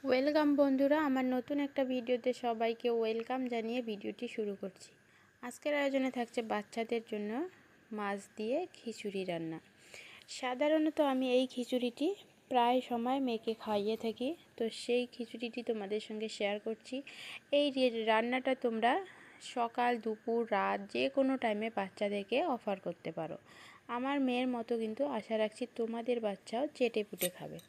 Welcome বন্ধুরা, আমার নতুন একটা ভিডিওতে সবাইকে ওয়েলকাম জানিয়ে ভিডিওটি শুরু করছি। আজকের আয়োজনে থাকছে বাচ্চাদের জন্য মাছ দিয়ে খিচুড়ি রান্না। সাধারণত আমি এই খিচুড়িটি প্রায় সময় মেয়েকে খাইয়ে থাকি, তো সেই খিচুড়িটি তোমাদের সঙ্গে শেয়ার করছি। এই রান্নাটা তোমরা সকাল, দুপুর, রাত যে কোনো টাইমে বাচ্চাদেরকে অফার করতে পারো। আমার মেয়ের মতো কিন্তু আশা রাখছি তোমাদের বাচ্চাও চেটে পুটে খাবে।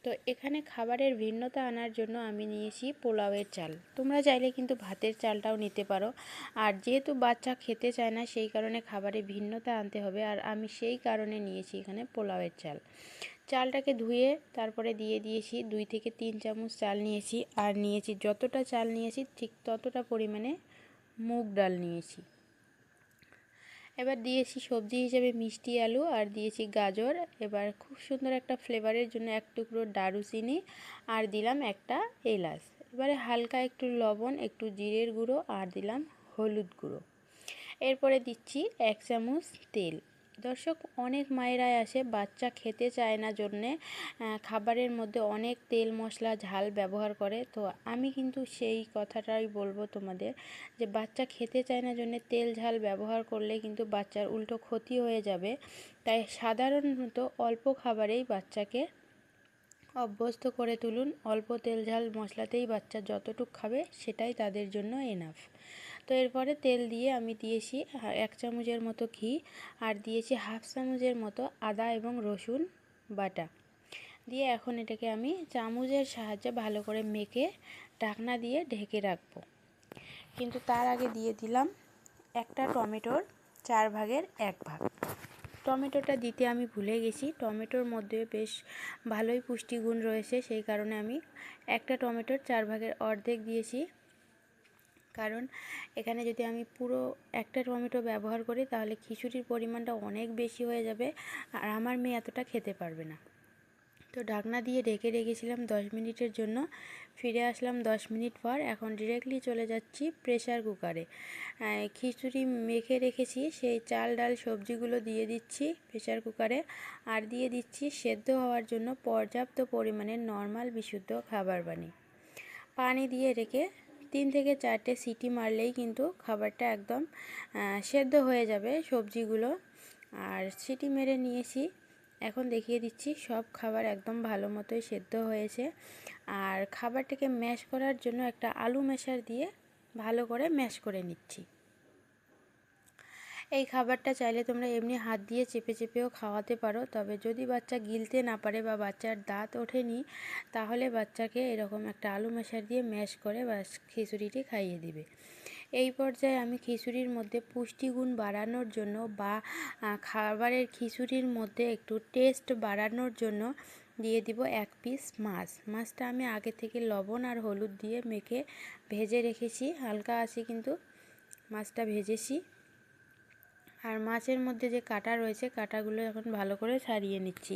তো এখানে খাবারের ভিন্নতা আনার জন্য আমি নিয়েছি পোলাওয়ের চাল। তোমরা চাইলে কিন্তু ভাতের চালটাও নিতে পারো। আর যেহেতু বাচ্চা খেতে চায় না, সেই কারণে খাবারে ভিন্নতা আনতে হবে, আর আমি সেই কারণে নিয়েছি এখানে পোলাওয়ের চাল। চালটাকে ধুয়ে তারপরে দিয়ে দিয়েছি 2 থেকে 3 চামচ চাল নিয়েছি। আর নিয়েছি যতটা চাল নিয়েছি ঠিক ততটা পরিমাণে মুগ ডাল নিয়েছি। এবার দিয়েছি সবজি হিসেবে মিষ্টি আলু, আর দিয়েছি গাজর। এবার খুব সুন্দর একটা ফ্লেভারের জন্য 1 টুকরো দারুচিনি, আর দিলাম একটা এলাচ। এবারে হালকা একটু লবণ, একটু জিরের গুঁড়ো, আর দিলাম হলুদ গুঁড়ো। এরপরে দিচ্ছি 1 চামচ তেল। দর্শক, অনেক মায়েরাই আসে বাচ্চা খেতে চায় না জন্যে খাবারের মধ্যে অনেক তেল মশলা ঝাল ব্যবহার করে। তো আমি কিন্তু সেই কথাটাই বলবো তোমাদের, যে বাচ্চা খেতে চায় না জন্যে তেল ঝাল ব্যবহার করলে কিন্তু বাচ্চার উল্টো ক্ষতি হয়ে যাবে। তাই সাধারণত অল্প খাবারেই বাচ্চাকে অভ্যস্ত করে তুলুন। অল্প তেল ঝাল মশলাতেই বাচ্চা যতটুকু খাবে সেটাই তাদের জন্য এনাফ। তো এরপরে তেল দিয়ে আমি দিয়েছি 1 চামচের মতো ঘি, আর দিয়েছি 1/2 চামচের মতো আদা এবং রসুন বাটা দিয়ে এখন এটাকে আমি চামচের সাহায্যে ভালো করে মেখে ঢাকনা দিয়ে ঢেকে রাখবো। কিন্তু তার আগে দিয়ে দিলাম একটা টমেটোর 4 ভাগের 1 ভাগ। টমেটোটা দিতে আমি ভুলে গেছি। টমেটোর মধ্যে বেশ ভালোই পুষ্টিগুণ রয়েছে, সেই কারণে আমি একটা টমেটোর 4 ভাগের অর্ধেক দিয়েছি। কারণ এখানে যদি আমি পুরো একটা টমেটো ব্যবহার করি তাহলে খিচুড়ির পরিমাণটা অনেক বেশি হয়ে যাবে, আর আমার মেয়ে এতটা খেতে পারবে না। তো ঢাকনা দিয়ে ঢেকে রেখেছিলাম 10 মিনিটের জন্য। ফিরে আসলাম 10 মিনিট পর। এখন ডিরেক্টলি চলে যাচ্ছি প্রেসার কুকারে। খিচুড়ি মেখে রেখেছি সেই চাল ডাল সবজিগুলো দিয়ে দিচ্ছি প্রেসার কুকারে, আর দিয়ে দিচ্ছি সেদ্ধ হওয়ার জন্য পর্যাপ্ত পরিমাণে নর্মাল বিশুদ্ধ খাবার পানি দিয়ে রেখে 3 থেকে 4টে সিটি মারলেই কিন্তু খাবারটা একদম সেদ্ধ হয়ে যাবে সবজিগুলো। আর সিটি মেরে নিয়েছি। এখন দেখিয়ে দিচ্ছি সব খাবার একদম ভালো মতোই সেদ্ধ হয়েছে। আর খাবারটাকে ম্যাশ করার জন্য একটা আলু ম্যাশার দিয়ে ভালো করে ম্যাশ করে নিচ্ছি। এই খাবারটা চাইলে তোমরা এমনি হাত দিয়ে চেপে চেপেও খাওয়াতে পারো, তবে যদি বাচ্চা গিলতে না পারে বা বাচ্চার দাঁত ওঠেনি তাহলে বাচ্চাকে এরকম একটা আলু ম্যাশার দিয়ে ম্যাশ করে বাস খিচুড়িটি খাইয়ে দিবে। এই পর্যায়ে আমি খিচুড়ির মধ্যে পুষ্টিগুণ বাড়ানোর জন্য বা খাবারের খিচুড়ির মধ্যে একটু টেস্ট বাড়ানোর জন্য দিয়ে দিব 1 পিস মাছ। মাছটা আমি আগে থেকে লবণ আর হলুদ দিয়ে মেখে ভেজে রেখেছি। হালকা আছে কিন্তু মাছটা ভেজেছি। আর মাছের মধ্যে যে কাঁটা রয়েছে কাঁটাগুলো এখন ভালো করে ছাড়িয়ে নিচ্ছি।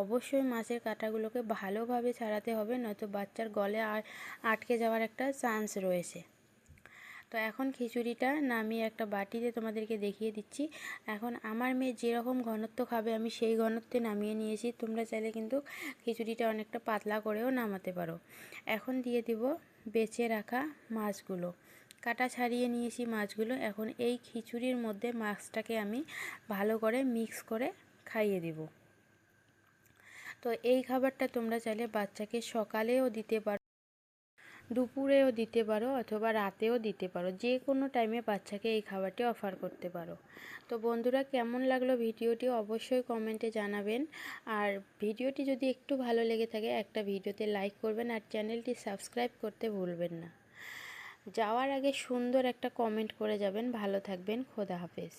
অবশ্যই মাছের কাঁটাগুলোকে ভালোভাবে ছাড়াতে হবে, নয়তো বাচ্চার গলে আটকে যাওয়ার একটা চান্স রয়েছে। তো এখন খিচুড়িটা নামিয়ে একটা বাটিতে তোমাদেরকে দেখিয়ে দিচ্ছি। এখন আমার মেয়ে যেরকম ঘনত্ব খাবে আমি সেই ঘনত্বে নামিয়ে নিয়েছি। তোমরা চাইলে কিন্তু খিচুড়িটা অনেকটা পাতলা করেও নামাতে পারো। এখন দিয়ে দিব বেছে রাখা মাছগুলো। কাটা ছাড়িয়ে নিয়েছি মাছগুলো। এখন এই খিচুড়ির মধ্যে মাছটাকে আমি ভালো করে মিক্স করে খাইয়ে দেব। তো এই খাবারটা তোমরা চাইলে বাচ্চাকে সকালেও দিতে পারো, দুপুরেও দিতে পারো, অথবা রাতেও দিতে পারো। যে কোনো টাইমে বাচ্চাকে এই খাবারটি অফার করতে পারো। তো বন্ধুরা, কেমন লাগলো ভিডিওটি অবশ্যই কমেন্টে জানাবেন। আর ভিডিওটি যদি একটু ভালো লেগে থাকে একটা ভিডিওতে লাইক করবেন, আর চ্যানেলটি সাবস্ক্রাইব করতে ভুলবেন না। যাওয়ার আগে সুন্দর একটা কমেন্ট করে যাবেন। ভালো থাকবেন। খোদা হাফেজ।